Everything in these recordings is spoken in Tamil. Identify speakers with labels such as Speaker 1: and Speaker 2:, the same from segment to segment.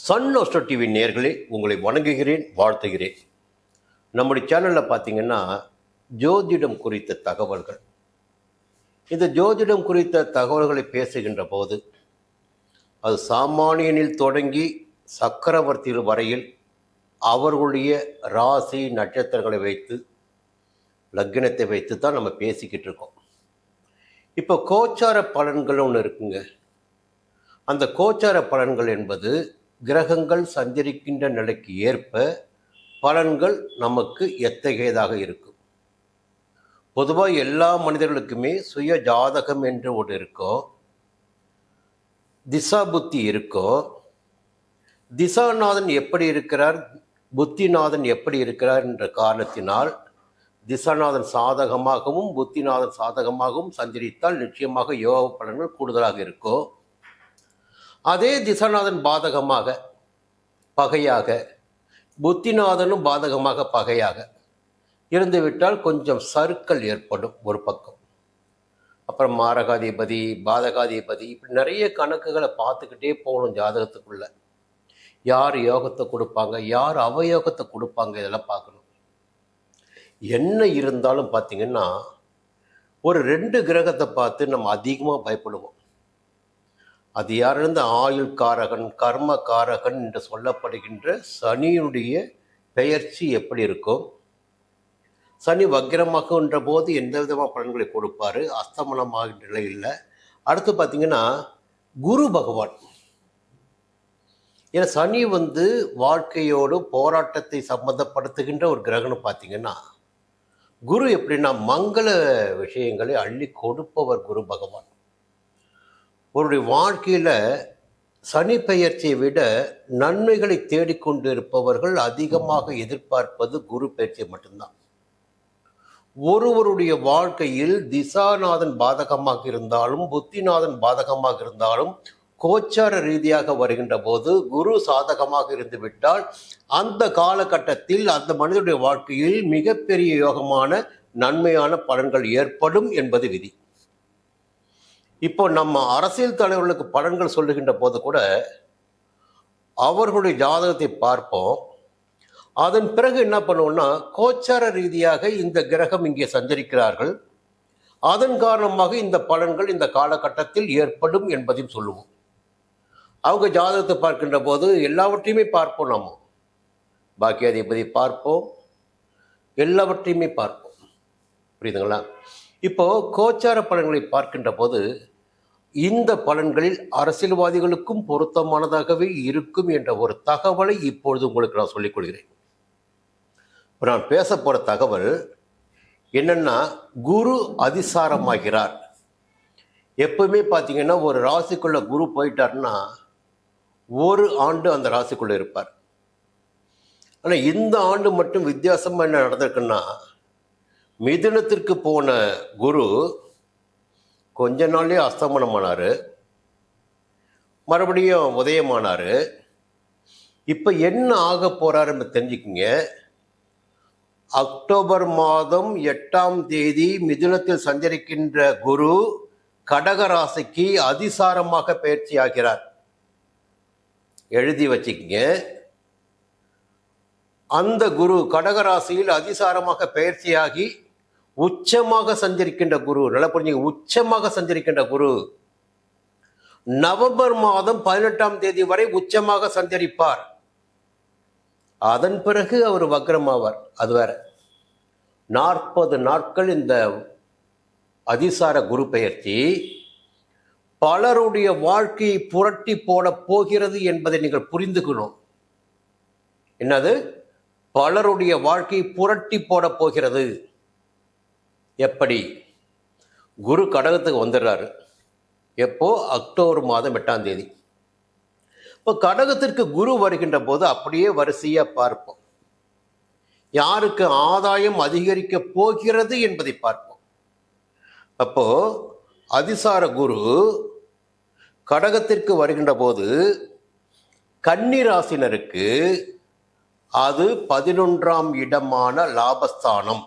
Speaker 1: சன் அஸ்ட்ரோ டிவி நேயர்களே, உங்களை வணங்குகிறேன், வாழ்த்துகிறேன். நம்முடைய சேனலில் பார்த்தீங்கன்னா ஜோதிடம் குறித்த தகவல்கள். இந்த ஜோதிடம் குறித்த தகவல்களை பேசுகின்ற போது அது சாமானியனில் தொடங்கி சக்கரவர்த்திகள் வரையில் அவர்களுடைய ராசி நட்சத்திரங்களை வைத்து லக்னத்தை வைத்து தான் நம்ம பேசிக்கிட்டு இருக்கோம். இப்போ கோச்சார பலன்கள் ஒன்று இருக்குங்க. அந்த கோச்சார பலன்கள் என்பது கிரகங்கள் சஞ்சரிக்கின்ற நிலைக்கு ஏற்ப பலன்கள் நமக்கு எத்தகையதாக இருக்கும். பொதுவாக எல்லா மனிதர்களுக்குமே சுய ஜாதகம் என்று ஒன்று இருக்கும், திசா புத்தி இருக்கும். திசாநாதன் எப்படி இருக்கிறார், புத்திநாதன் எப்படி இருக்கிறார் என்ற காரணத்தினால் திசாநாதன் சாதகமாகவும் புத்திநாதன் சாதகமாகவும் சஞ்சரித்தால் நிச்சயமாக யோக பலன்கள் கூடுதலாக இருக்கும். அதே திசாநாதன் பாதகமாக பகையாக, புத்திநாதனும் பாதகமாக பகையாக இருந்துவிட்டால் கொஞ்சம் சறுக்கல் ஏற்படும் ஒரு பக்கம். அப்புறம் மாரகாதிபதி, பாதகாதிபதி, இப்படி நிறைய கணக்குகளை பார்த்துக்கிட்டே போகணும் ஜாதகத்துக்குள்ள. யார் யோகத்தை கொடுப்பாங்க, யார் அவயோகத்தை கொடுப்பாங்க, இதெல்லாம் பார்க்கணும். என்ன இருந்தாலும் பார்த்தீங்கன்னா ஒரு 2 கிரகத்தை பார்த்து நம்ம அதிகமாக பயப்படுவோம். அது யாரிருந்து ஆயுள் காரகன், கர்ம காரகன் என்று சொல்லப்படுகின்ற சனியினுடைய பெயர்ச்சி எப்படி இருக்கும். சனி வக்கிரமாகுன்ற போது எந்த விதமான பலன்களை கொடுப்பாரு, அஸ்தமனமாகின்ற நிலையில். அடுத்து பார்த்தீங்கன்னா குரு பகவான். ஏன்னா சனி வாழ்க்கையோடு போராட்டத்தை சம்பந்தப்படுத்துகின்ற ஒரு கிரகம்னு பார்த்தீங்கன்னா, குரு எப்படின்னா மங்கள விஷயங்களை அள்ளி கொடுப்பவர் குரு பகவான். அவருடைய வாழ்க்கையில் சனி பெயர்ச்சியை விட நன்மைகளை தேடிக்கொண்டு இருப்பவர்கள் அதிகமாக எதிர்பார்ப்பது குரு பெயர்ச்சி மட்டும்தான். ஒருவருடைய வாழ்க்கையில் திசாநாதன் பாதகமாக இருந்தாலும் புத்திநாதன் பாதகமாக இருந்தாலும் கோச்சார ரீதியாக வருகின்ற போது குரு சாதகமாக இருந்து விட்டால் அந்த காலகட்டத்தில் அந்த மனிதனுடைய வாழ்க்கையில் மிகப்பெரிய யோகமான நன்மையான பலன்கள் ஏற்படும் என்பது விதி. இப்போ நம்ம அரசியல் தலைவர்களுக்கு பலன்கள் சொல்லுகின்ற போது கூட அவர்களுடைய ஜாதகத்தை பார்ப்போம். அதன் பிறகு என்ன பண்ணுவோம்னா, கோச்சார ரீதியாக இந்த கிரகம் இங்கே சஞ்சரிக்கிறார்கள், அதன் காரணமாக இந்த பலன்கள் இந்த காலகட்டத்தில் ஏற்படும் என்பதையும் சொல்லுவோம். அவங்க ஜாதகத்தை பார்க்கின்ற போது எல்லாவற்றையுமே பார்ப்போம். நம்ம பாக்கியாதிபதி பார்ப்போம், எல்லாவற்றையுமே பார்ப்போம். புரியுதுங்களா? இப்போ கோச்சார பலன்களை பார்க்கின்ற போது இந்த பலன்களில் அரசியல்வாதிகளுக்கும் பொருத்தமானதாகவே இருக்கும் என்ற ஒரு தகவலை இப்பொழுது உங்களுக்கு நான் சொல்லிக் கொள்கிறேன். இப்போ நான் பேச போகிற தகவல் என்னன்னா, குரு அதிசாரமாகிறார். எப்பவுமே பார்த்தீங்கன்னா ஒரு ராசிக்குள்ள குரு போயிட்டார்னா 1 ஆண்டு அந்த ராசிக்குள்ள இருப்பார். ஆனால் இந்த ஆண்டு மட்டும் வித்தியாசமாக என்ன நடந்திருக்குன்னா, மிதுனத்திற்கு போன குரு கொஞ்ச நாள்லேயே அஸ்தமனமானார், மறுபடியும் உதயமானார். இப்போ என்ன ஆக போகிறாருன்னு தெரிஞ்சுக்கிங்க. அக்டோபர் மாதம் 8ஆம் தேதி மிதுனத்தில் சஞ்சரிக்கின்ற குரு கடக ராசிக்கு அதிசாரமாக பயிற்சி ஆகிறார். எழுதி வச்சுக்கிங்க. அந்த குரு கடகராசியில் அதிசாரமாக பயிற்சியாகி உச்சமாக சஞ்சரிக்கின்ற குரு, நல்லா புரிஞ்சுங்க, உச்சமாக சஞ்சரிக்கின்ற குரு நவம்பர் மாதம் 18ஆம் தேதி வரை உச்சமாக சஞ்சரிப்பார். அதன் பிறகு அவர் வக்ரமாவார். அது வேற. 40 நாட்கள் இந்த அதிசார குரு பெயர்ச்சி பலருடைய வாழ்க்கையை புரட்டி போட போகிறது என்பதை நீங்கள் புரிந்துக்கணும். என்னது? பலருடைய வாழ்க்கையை புரட்டி போட போகிறது. எப்படி? குரு கடகத்துக்கு வந்துடுறாரு. எப்போ? அக்டோபர் மாதம் 8ஆம் தேதி. இப்போ கடகத்திற்கு குரு வருகின்ற போது அப்படியே வரிசையாக பார்ப்போம். யாருக்கு ஆதாயம் அதிகரிக்க போகிறது என்பதை பார்ப்போம். அப்போ அதிசார குரு கடகத்திற்கு வருகின்ற போது கன்னி ராசினருக்கு அது 11ஆம் இடமான லாபஸ்தானம்.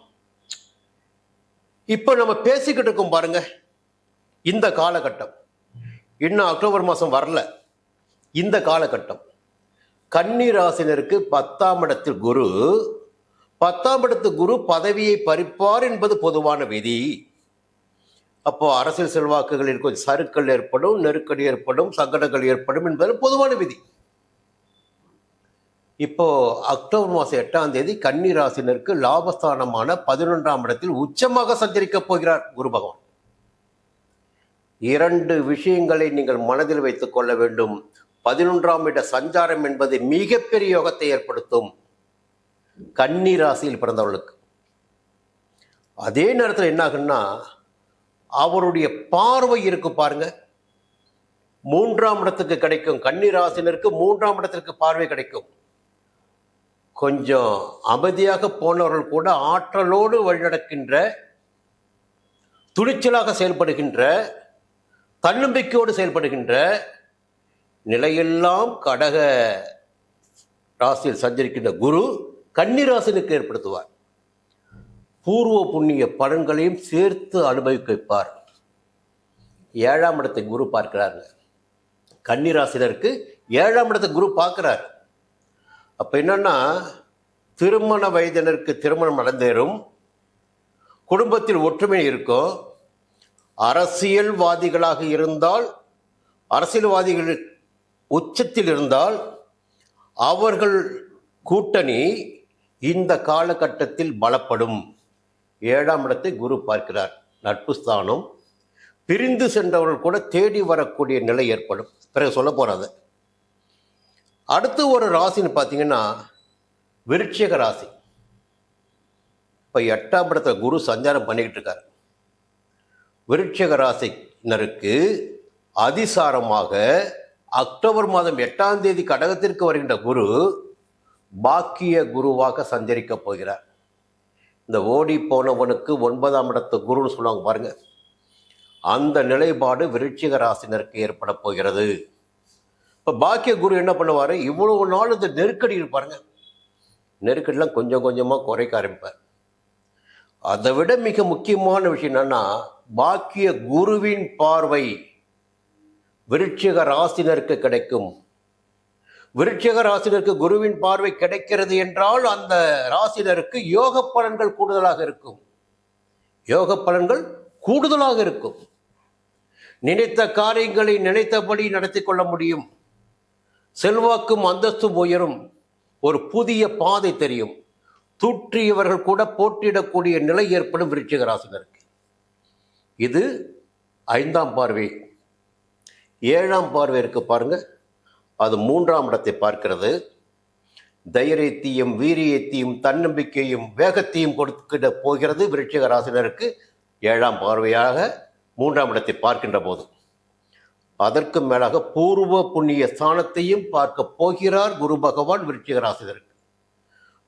Speaker 1: இப்போ நம்ம பேசிக்கிட்டு இருக்கோம் பாருங்க, இந்த காலகட்டம் இன்னும் அக்டோபர் மாதம் வரல. இந்த காலகட்டம் கன்னி ராசினருக்கு 10ஆம் இடத்தில் குரு, 10ஆம் இடத்து குரு பதவியை பறிப்பார் என்பது பொதுவான விதி. அப்போ அரசியல் செல்வாக்குகளில் கொஞ்சம் சறுக்கல் ஏற்படும், நெருக்கடி ஏற்படும், சங்கடங்கள் ஏற்படும் என்பது பொதுவான விதி. இப்போ அக்டோபர் மாதம் 8ஆம் தேதி கன்னி ராசினருக்கு லாபஸ்தானமான 11ஆம் இடத்தில் உச்சமாக சஞ்சரிக்கப் போகிறார் குரு பகவான். 2 விஷயங்களை நீங்கள் மனதில் வைத்துக் கொள்ள வேண்டும். 11ஆம் இட சஞ்சாரம் என்பது மிகப்பெரிய யோகத்தை ஏற்படுத்தும் கன்னி ராசியில் பிறந்தவர்களுக்கு. அதே நேரத்தில் என்ன ஆகுன்னா, அவருடைய பார்வை இருக்கு பாருங்க, 3ஆம் இடத்துக்கு கிடைக்கும். கன்னி ராசினருக்கு 3ஆம் இடத்திற்கு பார்வை கிடைக்கும். கொஞ்சம் அமைதியாக போனவர்கள் கூட ஆற்றலோடு வழிநடக்கின்ற, துணிச்சலாக செயல்படுகின்ற, தன்னம்பிக்கையோடு செயல்படுகின்ற நிலையெல்லாம் கடக ராசியில் சஞ்சரிக்கின்ற குரு கன்னி ராசினுக்கு ஏற்படுத்துவார். பூர்வ புண்ணிய பலன்களையும் சேர்த்து அனுபவிக்க வைப்பார். 7ஆம் இடத்தை குரு பார்க்கிறாருங்க. கன்னி ராசினருக்கு 7ஆம் இடத்தை குரு பார்க்கிறார். அப்போ என்னன்னா, திருமண வயதினருக்கு திருமணம் நடந்தேறும், குடும்பத்தில் ஒற்றுமை இருக்கும். அரசியல்வாதிகளாக இருந்தால், அரசியல்வாதிகள் உச்சத்தில் இருந்தால் அவர்கள் கூட்டணி இந்த காலகட்டத்தில் பலப்படும். 7ஆம் இடத்தை குரு பார்க்கிறார், நட்பு ஸ்தானம். பிரிந்து சென்றவர்கள் கூட தேடி வரக்கூடிய நிலை ஏற்படும். பிறகு சொல்ல போறாது. அடுத்து ஒரு ராசின்னு பார்த்தீங்கன்னா விருட்சிக ராசி. இப்போ 8ஆம் இடத்துல குரு சஞ்சாரம் பண்ணிக்கிட்டு இருக்கார். விருட்சிக ராசினருக்கு அதிசாரமாக அக்டோபர் மாதம் 8ஆம் தேதி கடகத்திற்கு வருகின்ற குரு பாக்கிய குருவாக சஞ்சரிக்க போகிறார். இந்த ஓடி போனவனுக்கு 9ஆம் இடத்து குருன்னு சொல்லுவாங்க பாருங்க, அந்த நிலைப்பாடு விருட்சிக ராசினருக்கு ஏற்பட போகிறது. இப்போ பாக்கிய குரு என்ன பண்ணுவார், இவ்வளவு நாள் இந்த நெருக்கடி இருப்பாருங்க, நெருக்கடிலாம் கொஞ்சம் கொஞ்சமாக குறைக்க ஆரம்பிப்பார். அதை விட மிக முக்கியமான விஷயம் என்னன்னா, பாக்கிய குருவின் பார்வை விருட்சிக ராசினருக்கு கிடைக்கும். விருட்சிக ராசினருக்கு குருவின் பார்வை கிடைக்கிறது என்றால் அந்த ராசினருக்கு யோக பலன்கள் கூடுதலாக இருக்கும். யோக பலன்கள் கூடுதலாக இருக்கும். நினைத்த காரியங்களை நினைத்தபடி நடத்தி கொள்ள முடியும். செல்வாக்கும் அந்தஸ்தும் உயரும். ஒரு புதிய பாதை தெரியும். தூற்றியவர்கள் கூட போட்டியிடக்கூடிய நிலை ஏற்படும் விருட்சிக ராசினருக்கு. இது 5ஆம் பார்வை. 7ஆம் பார்வை இருக்கு பாருங்க, அது 3ஆம் இடத்தை பார்க்கிறது. தைரியத்தையும் வீரியத்தையும் தன்னம்பிக்கையும் வேகத்தையும் கொடுக்கிட போகிறது விருட்சிக ராசினருக்கு 7ஆம் பார்வையாக 3ஆம் இடத்தை பார்க்கின்ற போது. அதற்கு மேலாக பூர்வ புண்ணிய ஸ்தானத்தையும் பார்க்க போகிறார் குரு பகவான் விருட்சிக ராசினருக்கு.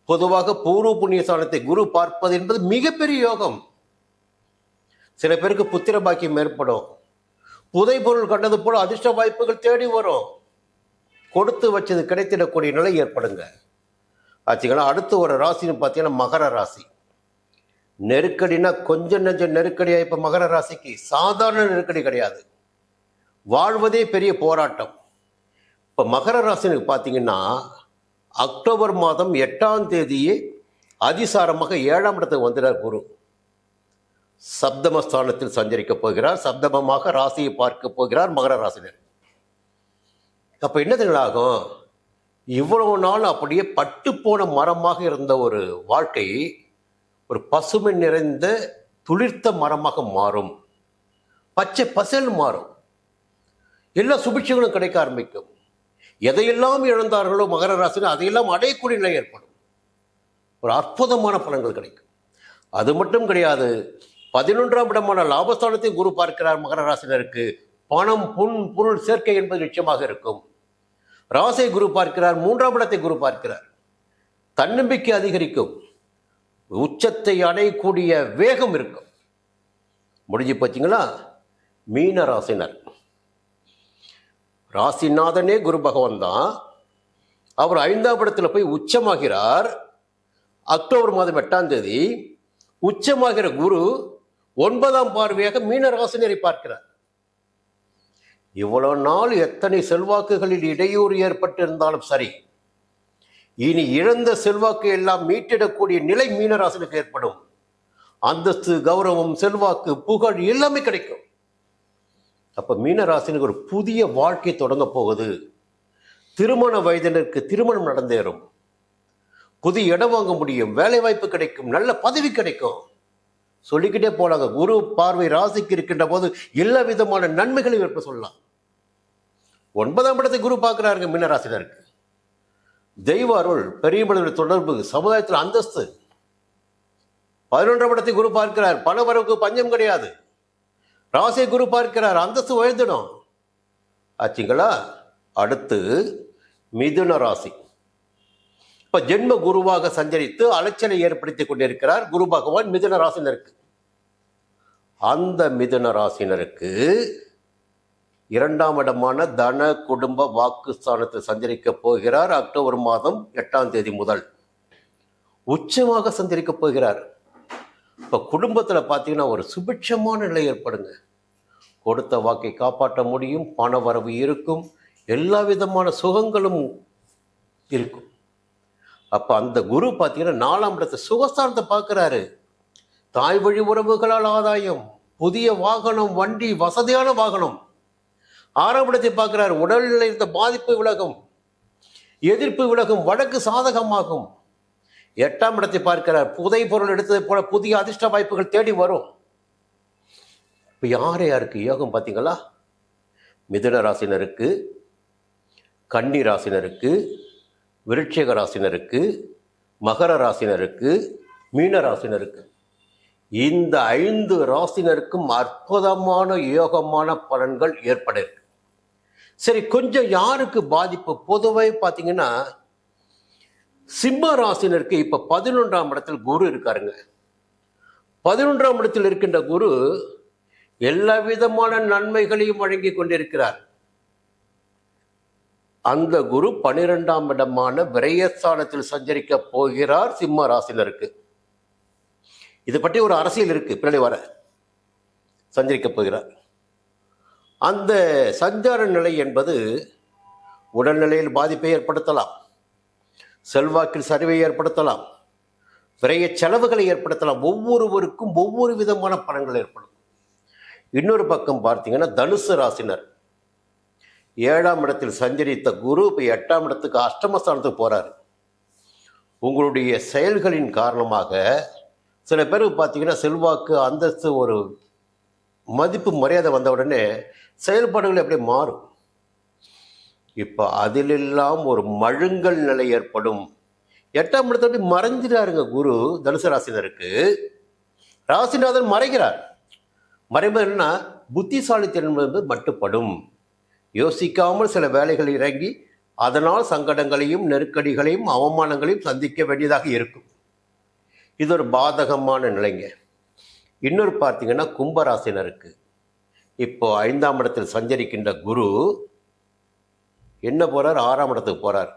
Speaker 1: பொதுவாக பூர்வ புண்ணிய ஸ்தானத்தை குரு பார்ப்பது என்பது மிகப்பெரிய யோகம். சில பேருக்கு புத்திர பாக்கியம் ஏற்படும். புதை பொருள் கண்டது போல அதிர்ஷ்ட வாய்ப்புகள் தேடி வரும். கொடுத்து வச்சது கிடைத்திடக்கூடிய நிலை ஏற்படுங்க ஆச்சுங்களா. அடுத்து ஒரு ராசின்னு பார்த்தீங்கன்னா மகர ராசி. நெருக்கடினா கொஞ்சம் நெஞ்சம் நெருக்கடியா. இப்போ மகர ராசிக்கு சாதாரண நெருக்கடி கிடையாது, வாழ்வதே பெரிய போராட்டம். இப்போ மகர ராசினுக்கு பார்த்தீங்கன்னா அக்டோபர் மாதம் 8ஆம் தேதியே அதிசாரமாக 7ஆம் இடத்துக்கு வந்துடார் குரு. சப்தமஸ்தானத்தில் சஞ்சரிக்க போகிறார். சப்தமமாக ராசியை பார்க்க போகிறார் மகர ராசினர். அப்போ என்ன ஆகும், இவ்வளவு நாள் அப்படியே பட்டு போன மரமாக இருந்த ஒரு வாழ்க்கை ஒரு பசுமை நிறைந்த துளிர்த்த மரமாக மாறும். பச்சை பசல் மாறும். எல்லா சுபிட்சங்களும் கிடைக்க ஆரம்பிக்கும். எதையெல்லாம் இழந்தார்களோ மகர ராசினர் அதையெல்லாம் அடையக்கூடிய நிலை ஏற்படும். ஒரு அற்புதமான பலன்கள் கிடைக்கும். அது மட்டும் கிடையாது, 11ஆம் இடமான லாபஸ்தானத்தை குரு பார்க்கிறார் மகர ராசினருக்கு. பணம் பொருள் சேர்க்கை என்பது நிச்சயமாக இருக்கும். ராசியை குரு பார்க்கிறார், 3ஆம் இடத்தை குரு பார்க்கிறார். தன்னம்பிக்கை அதிகரிக்கும். உச்சத்தை அடையக்கூடிய வேகம் இருக்கும். முடிஞ்சு போச்சுங்களா. மீன ராசினர், ராசிநாதனே குரு பகவான் தான். அவர் 5ஆம் இடத்துல போய் உச்சமாகிறார். அக்டோபர் மாதம் 8ஆம் தேதி உச்சமாகிற குரு 9ஆம் பார்வையாக மீன ராசினரை பார்க்கிறார். இவ்வளவு நாள் எத்தனை செல்வாக்குகளில் இடையூறு ஏற்பட்டிருந்தாலும் சரி, இனி இழந்த செல்வாக்கு எல்லாம் மீட்டிடக்கூடிய நிலை மீனராசினுக்கு ஏற்படும். அந்தஸ்து, கௌரவம், செல்வாக்கு, புகழ் எல்லாமே கிடைக்கும். அப்ப மீனராசினுக்கு ஒரு புதிய வாழ்க்கை தொடங்க போகுது. திருமண வயதினருக்கு திருமணம் நடந்தேறும். புதிய இடம் வாங்க முடியும், வேலை வாய்ப்பு கிடைக்கும், நல்ல பதவி கிடைக்கும். சொல்லிக்கிட்டே போலாங்க. குரு பார்வை ராசிக்கு இருக்கின்ற போது எல்லா விதமான நன்மைகளையும் ஏற்ப சொல்லலாம். 9ஆம் இடத்தை குரு பார்க்கிறாருங்க மீனராசினருக்கு. தெய்வ அருள், பெரிய மனிதனுடைய தொடர்பு, சமுதாயத்தில் அந்தஸ்து. 11ஆம் இடத்தை குரு பார்க்கிறார், பண வரவுக்கு பஞ்சம் கிடையாது. ராசியை குரு பார்க்கிறார், அந்தஸ்து உயர்ந்திடும். ஆச்சுங்களா? அடுத்து மிதுன ராசி. இப்ப ஜென்ம குருவாக சஞ்சரித்து அலைச்சலை ஏற்படுத்திக் கொண்டிருக்கிறார் குரு பகவான் மிதுன ராசினருக்கு. அந்த மிதுன ராசினருக்கு 2ஆம் இடமான தன, குடும்ப, வாக்குஸ்தானத்தில் சஞ்சரிக்க போகிறார். அக்டோபர் மாதம் 8ஆம் தேதி முதல் உச்சமாக சஞ்சரிக்க போகிறார். இப்ப குடும்பத்துல பாத்தீங்கன்னா ஒரு சுபிட்சமான நிலை ஏற்படுங்க. கொடுத்த வாக்கை காப்பாற்ற முடியும், பண வரவு இருக்கும், எல்லா விதமான சுகங்களும் இருக்கும். அப்ப அந்த குரு பார்த்தீங்கன்னா 4ஆம் இடத்தை சுகஸ்தானத்தை பார்க்கிறாரு. தாய் வழி உறவுகளால் ஆதாயம், புதிய வாகனம், வண்டி, வசதியான வாகனம். 6ஆம் இடத்தை பார்க்கிறார், உடல்நிலை இருந்த பாதிப்பு விலகும், எதிர்ப்பு விலகும், வழக்கு சாதகமாகும். 8ஆம் இடத்தை பார்க்கிறார், புதை பொருள் எடுத்ததை போல புதிய அதிர்ஷ்ட வாய்ப்புகள் தேடி வரும். இப்ப யாருக்கு யோகம் பார்த்தீங்களா? மிதுன ராசினருக்கு, கன்னி ராசினருக்கு, விருட்சிக ராசினருக்கு, மகர ராசினருக்கு, மீன ராசினருக்கு. இந்த 5 ராசினருக்கும் அற்புதமான யோகமான பலன்கள் ஏற்பட இருக்கு. சரி, கொஞ்சம் யாருக்கு பாதிப்பு? பொதுவாக பார்த்தீங்கன்னா சிம்ம ராசினருக்கு இப்ப 11ஆம் இடத்தில் குரு இருக்காருங்க. 11ஆம் இடத்தில் இருக்கின்ற குரு எல்லா விதமான நன்மைகளையும் வழங்கி கொண்டிருக்கிறார். அந்த குரு 12ஆம் இடமான விரயஸ்தானத்தில் சஞ்சரிக்க போகிறார் சிம்ம ராசினருக்கு. இது பற்றி ஒரு அரசியல் இருக்கு, பின்னாடி வர சஞ்சரிக்க போகிறார். அந்த சஞ்சார நிலை என்பது உடல்நிலையில் பாதிப்பை ஏற்படுத்தலாம், செல்வாக்கில் சரிவை ஏற்படுத்தலாம், விரைய செலவுகளை ஏற்படுத்தலாம். ஒவ்வொருவருக்கும் ஒவ்வொரு விதமான பலன்கள் ஏற்படும். இன்னொரு பக்கம் பார்த்தீங்கன்னா தனுசு ராசினர் 7ஆம் இடத்தில் சஞ்சரித்த குரு இப்போ 8ஆம் இடத்துக்கு அஷ்டமஸ்தானத்துக்கு போறாரு. உங்களுடைய செயல்களின் காரணமாக சில பேருக்கு பார்த்தீங்கன்னா செல்வாக்கு, அந்தஸ்து, ஒரு மதிப்பு, மரியாதை வந்த உடனே செயல்பாடுகள் எப்படி மாறும். இப்போ அதிலெல்லாம் ஒரு மழுங்கல் நிலை ஏற்படும். 8ஆம் இடத்தோடு மறைஞ்சிடாருங்க குரு தனுசு ராசினருக்கு. ராசிநாதன் மறைகிறார். மறைவது என்னன்னா புத்திசாலித்தனம் மட்டுப்படும். யோசிக்காமல் சில வேலைகள் இறங்கி அதனால் சங்கடங்களையும் நெருக்கடிகளையும் அவமானங்களையும் சந்திக்க வேண்டியதாக இருக்கும். இது ஒரு பாதகமான நிலைங்க. இன்னொரு பார்த்தீங்கன்னா கும்பராசினருக்கு இப்போ 5ஆம் இடத்தில் சஞ்சரிக்கின்ற குரு என்ன போறார்? 6ஆம் இடத்துக்கு போறார்.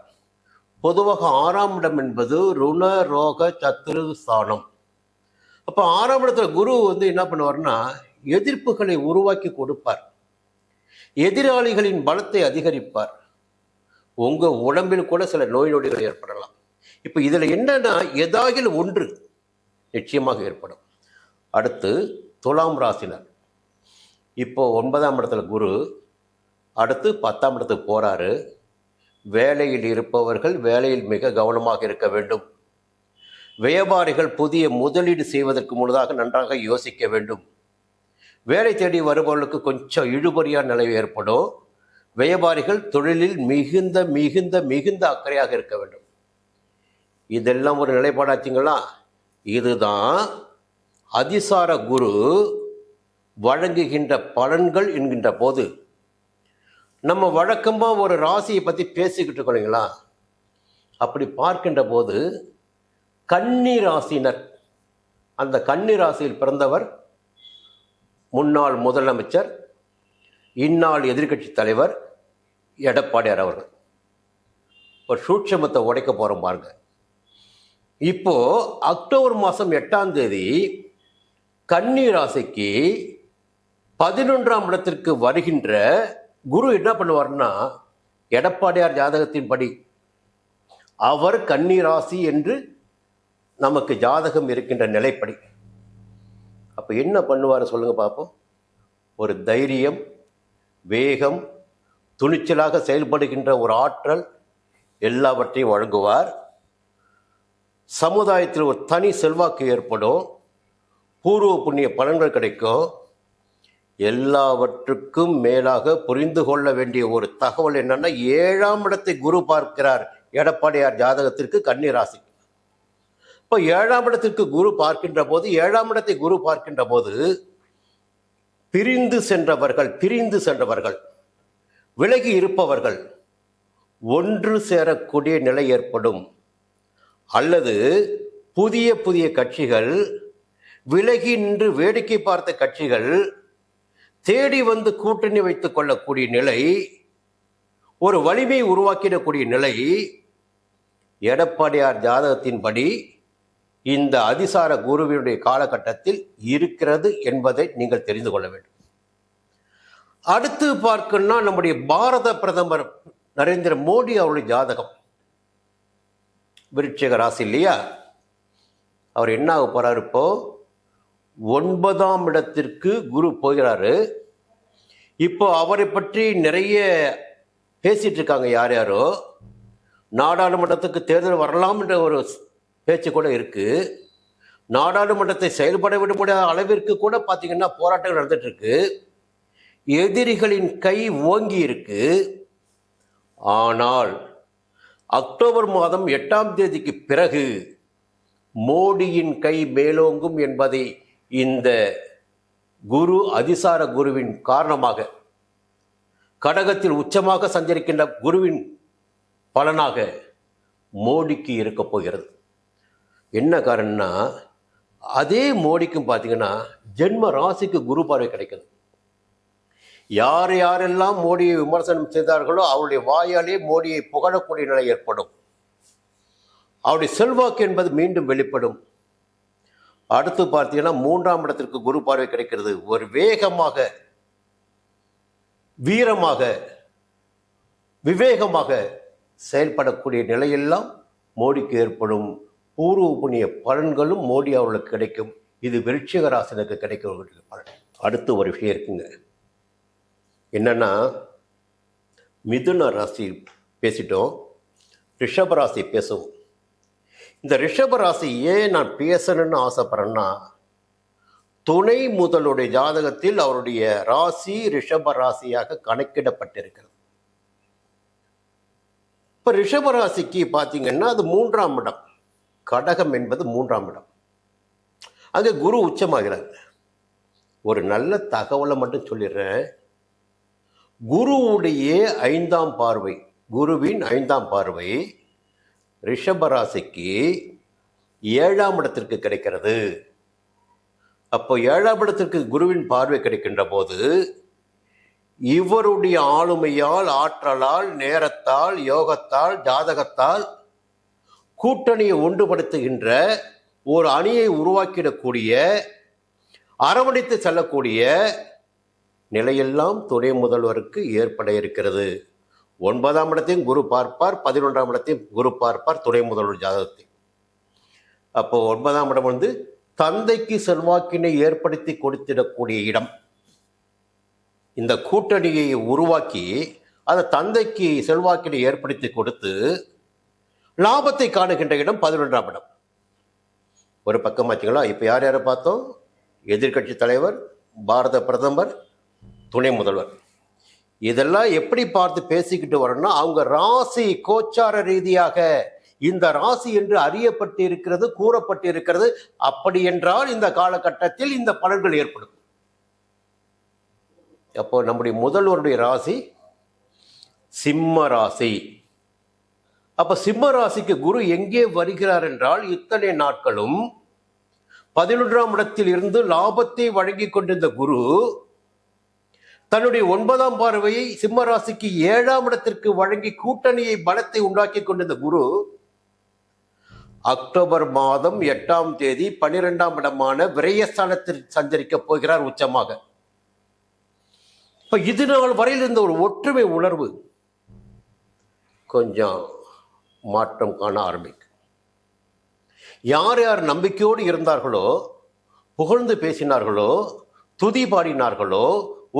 Speaker 1: பொதுவாக 6ஆம் இடம் என்பது ருண, ரோக, சத்துரு ஸ்தானம். அப்போ 6ஆம் இடத்துல குரு என்ன பண்ணுவார்னா எதிர்ப்புகளை உருவாக்கி கொடுப்பார், எதிராளிகளின் பலத்தை அதிகரிப்பார். உங்க உடம்பில் கூட சில நோய் நொடிகள் ஏற்படலாம். இப்போ இதுல என்னன்னா ஏதாகிலும் ஒன்று நிச்சயமாக ஏற்படும். அடுத்து துலாம் ராசினர் இப்போ 9ஆம் இடத்துல குரு, அடுத்து 10ஆம் இடத்துக்கு போறாரு. வேலையில் இருப்பவர்கள் வேலையில் மிக கவனமாக இருக்க வேண்டும். வியாபாரிகள் புதிய முதலீடு செய்வதற்கு முன்னதாக நன்றாக யோசிக்க வேண்டும். வேலை தேடி வருபவர்களுக்கு கொஞ்சம் இழுபறியான நிலை ஏற்படும். வியாபாரிகள் தொழிலில் மிகுந்த மிகுந்த மிகுந்த அக்கறையாக இருக்க வேண்டும். இதெல்லாம் ஒரு நிலைப்பாடாச்சுங்களா? இதுதான் அதிசார குரு வழங்குகின்ற பலன்கள் என்கின்ற போது நம்ம வழக்கமாக ஒரு ராசியை பற்றி பேசிக்கிட்டு இருக்கோம் இல்லைங்களா? அப்படி பார்க்கின்ற போது கன்னி ராசினர், அந்த கன்னி ராசியில் பிறந்தவர் முன்னாள் முதலமைச்சர், இந்நாள் எதிர்க்கட்சி தலைவர் எடப்பாடியார் அவர்கள். ஒரு சூட்சமத்தை உடைக்க போகிறோம் பாருங்க. இப்போ அக்டோபர் மாதம் 8ஆம் தேதி கன்னி ராசிக்கு 11ஆம் இடத்திற்கு வருகின்ற குரு என்ன பண்ணுவார்னா எடப்பாடியார் ஜாதகத்தின்படி அவர் கன்னி ராசி என்று நமக்கு ஜாதகம் இருக்கின்ற நிலைப்படி. அப்போ என்ன பண்ணுவார் சொல்லுங்க பார்ப்போம். ஒரு தைரியம், வேகம், துணிச்சலாக செயல்படுகின்ற ஒரு ஆற்றல் எல்லாவற்றையும் வழங்குவார். சமுதாயத்தில் ஒரு தனி செல்வாக்கு ஏற்படும், பூர்வ புண்ணிய பலன்கள் கிடைக்கும். எல்லாவற்றுக்கும் மேலாக புரிந்து கொள்ள வேண்டிய ஒரு தகவல் என்னன்னா, 7ஆம் இடத்தை குரு பார்க்கிறார் எடப்பாடியார் ஜாதகத்திற்கு கன்னி ராசி. இப்போ 7ஆம் இடத்திற்கு குரு பார்க்கின்ற போது, 7ஆம் இடத்தை குரு பார்க்கின்ற போது பிரிந்து சென்றவர்கள், விலகி இருப்பவர்கள் ஒன்று சேரக்கூடிய நிலை ஏற்படும். அல்லது புதிய புதிய கட்சிகள், விலகி நின்று வேடிக்கை பார்த்த கட்சிகள் தேடி வந்து கூட்டணி வைத்துக் கொள்ளக்கூடிய நிலை, ஒரு வலிமை உருவாக்கிடக்கூடிய நிலை எடப்பாடியார் ஜாதகத்தின்படி இந்த அதிசார குருவினுடைய காலகட்டத்தில் இருக்கிறது என்பதை நீங்கள் தெரிந்து கொள்ள வேண்டும். அடுத்து பார்க்கணும்னா, நம்முடைய பாரத பிரதமர் நரேந்திர மோடி அவருடைய ஜாதகம் விருச்சிக ராசி இல்லையா? அவர் என்ன ஆக போறாரு? இப்போ 9ஆம் இடத்திற்கு குரு போகிறாரு. இப்போ அவரை பற்றி நிறைய பேசிட்டு இருக்காங்க. யார் யாரோ நாடாளுமன்றத்துக்கு தேர்தல் வரலாம் என்ற ஒரு பேச்சு கூட இருக்கு. நாடாளுமன்றத்தை செயல்பட விட முடியாத அளவிற்கு கூட பார்த்தீங்கன்னா போராட்டங்கள் நடந்துட்டு இருக்கு. எதிரிகளின் கை ஓங்கி இருக்கு. ஆனால் அக்டோபர் மாதம் 8ஆம் தேதிக்கு பிறகு மோடியின் கை மேலோங்கும் என்பதை இந்த குரு, அதிசார குருவின் காரணமாக, கடகத்தில் உச்சமாக சஞ்சரிக்கின்ற குருவின் பலனாக மோடிக்கு இருக்க போகிறது. என்ன காரணம்னா, அதே மோடிக்கும் பார்த்தீங்கன்னா ஜென்ம ராசிக்கு குரு பார்வை கிடைக்குது. யார் யாரெல்லாம் மோடியை விமர்சனம் செய்தார்களோ அவருடைய வாயாலே மோடியை புகழக்கூடிய நிலை ஏற்படும். அவருடைய செல்வாக்கு என்பது மீண்டும் வெளிப்படும். அடுத்து பார்த்தீங்கன்னா 3ஆம் இடத்திற்கு குரு பார்வை கிடைக்கிறது. ஒரு வேகமாக, வீரமாக, விவேகமாக செயல்படக்கூடிய நிலையெல்லாம் மோடிக்கு ஏற்படும். பூர்வ புண்ணிய பலன்களும் மோடி அவர்களுக்கு கிடைக்கும். இது விருச்சிக ராசினுக்கு கிடைக்க பலன். அடுத்து ஒரு விஷயம் இருக்குங்க. என்னன்னா, மிதுன ராசி பேசிட்டோம், ரிஷப ராசி பேசுவோம். இந்த ரிஷப ராசி ஏன் நான் பேசணும்னு ஆசைப்படுறேன்னா, துணை முதலுடைய ஜாதகத்தில் அவருடைய ராசி ரிஷப ராசியாக கணக்கிடப்பட்டிருக்கிறது. இப்போ ரிஷப ராசிக்கு பார்த்தீங்கன்னா அது 3ஆம் இடம். கடகம் என்பது 3ஆம் இடம். அங்கே குரு உச்சமாகிறார். ஒரு நல்ல தகவலை மட்டும் சொல்லிடுறேன். குருவுடைய 5ஆம் பார்வை, குருவின் 5ஆம் பார்வை ரிஷபராசிக்கு 7ஆம் இடத்திற்கு கிடைக்கிறது. அப்போ 7ஆம் இடத்திற்கு குருவின் பார்வை கிடைக்கின்ற போது இவருடைய ஆளுமையால், ஆற்றலால், நேரத்தால், யோகத்தால், ஜாதகத்தால் கூட்டணியை ஒன்றுபடுத்துகின்ற ஒரு அணியை உருவாக்கிடக்கூடிய, அரவணைத்து செல்லக்கூடிய நிலையெல்லாம் துணை முதல்வருக்கு ஏற்பட இருக்கிறது. 9ஆம் இடத்தையும் குரு பார்ப்பார், 11ஆம் இடத்தையும் குரு பார்ப்பார் துணை முதல்வர் ஜாதகத்தை. அப்போ 9ஆம் இடம் வந்து தந்தைக்கு செல்வாக்கினை ஏற்படுத்தி கொடுத்திடக்கூடிய இடம். இந்த கூட்டணியை உருவாக்கி அதை தந்தைக்கு செல்வாக்கினை ஏற்படுத்தி கொடுத்து லாபத்தை காணுகின்ற இடம் 11ஆம் இடம். ஒரு பக்கம் பார்த்தீங்களா? இப்போ யார் யாரை பார்த்தோம்? எதிர்கட்சி தலைவர், பாரத பிரதமர், துணை முதல்வர். இதெல்லாம் எப்படி பார்த்து பேசிக்கிட்டு வரணும்னா, அவங்க ராசி கோச்சார ரீதியாக இந்த ராசி என்று அறியப்பட்டு இருக்கிறது, கூறப்பட்டு இருக்கிறது. அப்படி என்றால் இந்த காலகட்டத்தில் இந்த பலன்கள் ஏற்படும். அப்போ நம்முடைய முதல்வருடைய ராசி சிம்ம ராசி. அப்ப சிம்ம ராசிக்கு குரு எங்கே வருகிறார் என்றால், இத்தனை நாட்களும் 11ஆம் இடத்தில் இருந்து லாபத்தை வழங்கி கொண்டிருந்த குரு தன்னுடைய 9ஆம் பார்வையை சிம்ம ராசிக்கு 7ஆம் இடத்திற்கு வழங்கி கூட்டணியை, பலத்தை உண்டாக்கி கொண்டிருந்த குரு அக்டோபர் மாதம் 8ஆம் தேதி 12ஆம் இடமான விரயஸ்தானத்தில் சஞ்சரிக்க போகிறார் உச்சமாக. இப்ப இது நாள் வரையில் இருந்த ஒரு ஒற்றுமை உணர்வு கொஞ்சம் மாற்றம் காண ஆரம்பிக்கும். யார் யார் நம்பிக்கையோடு இருந்தார்களோ, புகழ்ந்து பேசினார்களோ, துதி பாடினார்களோ,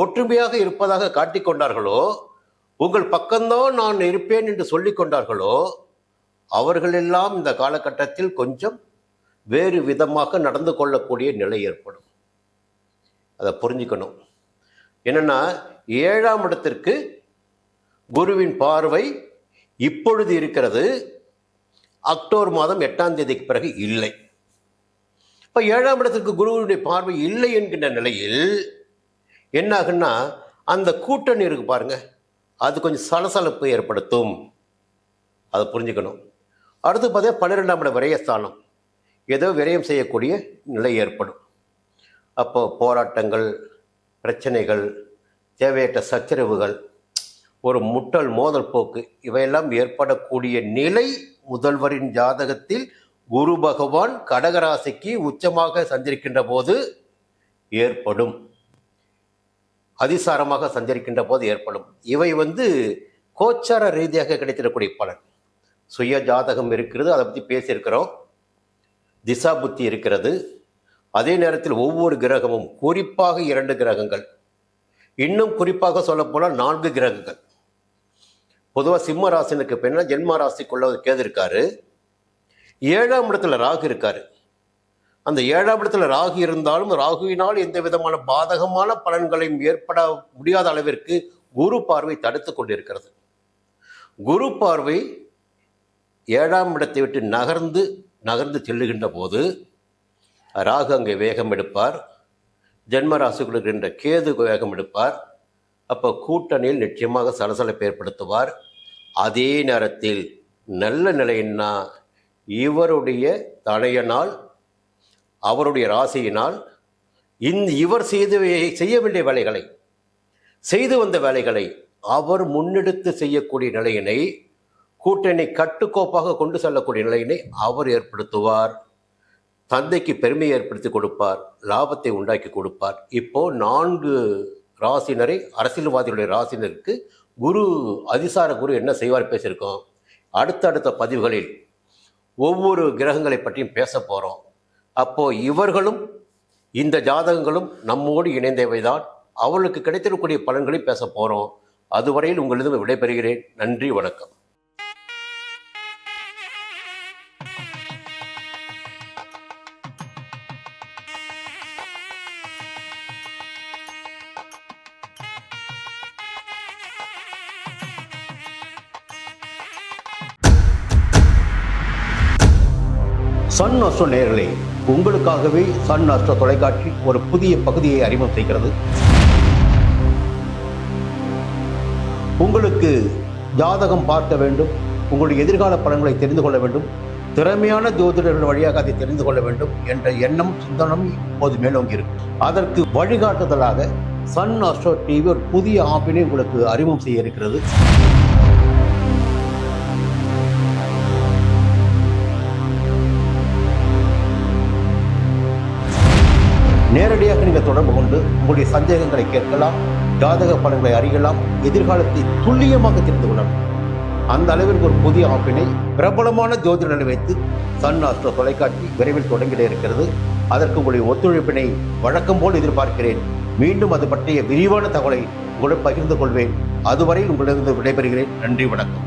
Speaker 1: ஒற்றுமையாக இருப்பதாக காட்டிக்கொண்டார்களோ, உங்கள் பக்கம்தான் நான் இருப்பேன் என்று சொல்லிக் கொண்டார்களோ, அவர்களெல்லாம் இந்த காலகட்டத்தில் கொஞ்சம் வேறு விதமாக நடந்து கொள்ளக்கூடிய நிலை ஏற்படும். அதை புரிஞ்சுக்கணும். என்னன்னா, 7ஆம் இடத்திற்கு குருவின் பார்வை இப்பொழுது இருக்கிறது. அக்டோபர் மாதம் 8ஆம் தேதிக்கு பிறகு இல்லை. இப்போ 7ஆம் இடத்திற்கு குருவினுடைய பார்வை இல்லை என்கின்ற நிலையில் என்ன ஆகுன்னா, அந்த கூட்டணி இருக்கு பாருங்க, அது கொஞ்சம் சலசலப்பு ஏற்படுத்தும். அதை புரிஞ்சுக்கணும். அடுத்து பார்த்தீங்கன்னா 12ஆம் இடம் விரயஸ்தானம், ஏதோ விரயம் செய்யக்கூடிய நிலை ஏற்படும். அப்போ போராட்டங்கள், பிரச்சனைகள், தேவையற்ற சச்சரவுகள், ஒரு முட்டல் மோதல் போக்கு, இவையெல்லாம் ஏற்படக்கூடிய நிலை முதல்வரின் ஜாதகத்தில் குரு பகவான் கடகராசிக்கு உச்சமாக சஞ்சரிக்கின்ற போது ஏற்படும். அதிசாரமாக சஞ்சரிக்கின்ற போது ஏற்படும். இவை கோச்சார ரீதியாக கிடைத்திடக்கூடிய பலன். சுய ஜாதகம் இருக்கிறது, அதை பற்றி பேசியிருக்கிறோம். திசா புத்தி இருக்கிறது. அதே நேரத்தில் ஒவ்வொரு கிரகமும், குறிப்பாக 2 கிரகங்கள், இன்னும் குறிப்பாக சொல்லப்போனால் 4 கிரகங்கள். பொதுவாக சிம்ம ராசினுக்கு பின்னா ஜென்ம ராசிக்குள்ள கேது இருக்காரு. 7ஆம் இடத்துல ராகு இருக்காரு. அந்த 7ஆம் இடத்துல ராகு இருந்தாலும் ராகுவினால் எந்த விதமான பாதகமான பலன்களையும் ஏற்பட முடியாத அளவிற்கு குரு பார்வை தடுத்து கொண்டிருக்கிறது. குரு பார்வை 7ஆம் இடத்தை விட்டு நகர்ந்து செல்லுகின்ற போது ராகு அங்கே வேகம் எடுப்பார். ஜென்ம ராசிக்குள் இருக்கின்ற கேது வேகம் எடுப்பார். அப்போ கூட்டணியில் நிச்சயமாக சலசலப்பை ஏற்படுத்துவார். அதே நேரத்தில் நல்ல நிலைன்னா இவருடைய தனையனால், அவருடைய ராசியினால் இவர் செய்ய வேண்டிய வேலைகளை, செய்து வந்த வேலைகளை அவர் முன்னெடுத்து செய்யக்கூடிய நிலையினை, கூட்டணி கட்டுக்கோப்பாக கொண்டு செல்லக்கூடிய நிலையினை அவர் ஏற்படுத்துவார். தந்தைக்கு பெருமையை ஏற்படுத்தி கொடுப்பார், லாபத்தை உண்டாக்கி கொடுப்பார். இப்போ 4 ராசினரை, அரசியல்வாதிகளுடைய ராசினருக்கு குரு, அதிசார குரு என்ன செய்வார் பேசியிருக்கோம். அடுத்தடுத்த பதிவுகளில் ஒவ்வொரு கிரகங்களை பற்றியும் பேச போகிறோம். அப்போது இவர்களும் இந்த ஜாதகங்களும் நம்மோடு இணைந்தவைதான். அவர்களுக்கு கிடைத்திருக்கக்கூடிய பலன்களையும் பேச போகிறோம். அதுவரையில் உங்களிடம் விடைபெறுகிறேன். நன்றி, வணக்கம். சன் அஸ்ட்ரோ நேயர்களே, உங்களுக்காகவே சன் அஸ்ட்ரோ தொலைக்காட்சி ஒரு புதிய பகுதியை அறிமுகம் செய்கிறது. உங்களுக்கு ஜாதகம் பார்க்க வேண்டும், உங்களுடைய எதிர்கால பலன்களை தெரிந்து கொள்ள வேண்டும், திறமையான ஜோதிடர்கள் வழியாக அதை தெரிந்து கொள்ள வேண்டும் என்ற எண்ணம், சிந்தனம் இப்போது மேலோங்கி இருக்கு. அதற்கு வழிகாட்டுதலாக சன் அஸ்ட்ரோ டிவி ஒரு புதிய ஆப்பினை உங்களுக்கு அறிமுகம் செய்ய இருக்கிறது. நேரடியாக நீங்கள் தொடர்பு கொண்டு உங்களுடைய சந்தேகங்களை கேட்கலாம், ஜாதக பலன்களை அறியலாம், எதிர்காலத்தை துல்லியமாக தெரிந்து கொள்ளலாம். அந்த அளவிற்கு ஒரு புதிய ஆப்பினை பிரபலமான ஜோதிடர்களை வைத்து சன் அஸ்ட்ரோ தொலைக்காட்சி விரைவில் தொடங்கிட இருக்கிறது. அதற்கு உங்களுடைய ஒத்துழைப்பினை வழக்கம் போல் எதிர்பார்க்கிறேன். மீண்டும் அது பற்றிய விரிவான தகவலை உங்களுடன் பகிர்ந்து கொள்வேன். அதுவரையில் உங்களிடம் விடைபெறுகிறேன். நன்றி, வணக்கம்.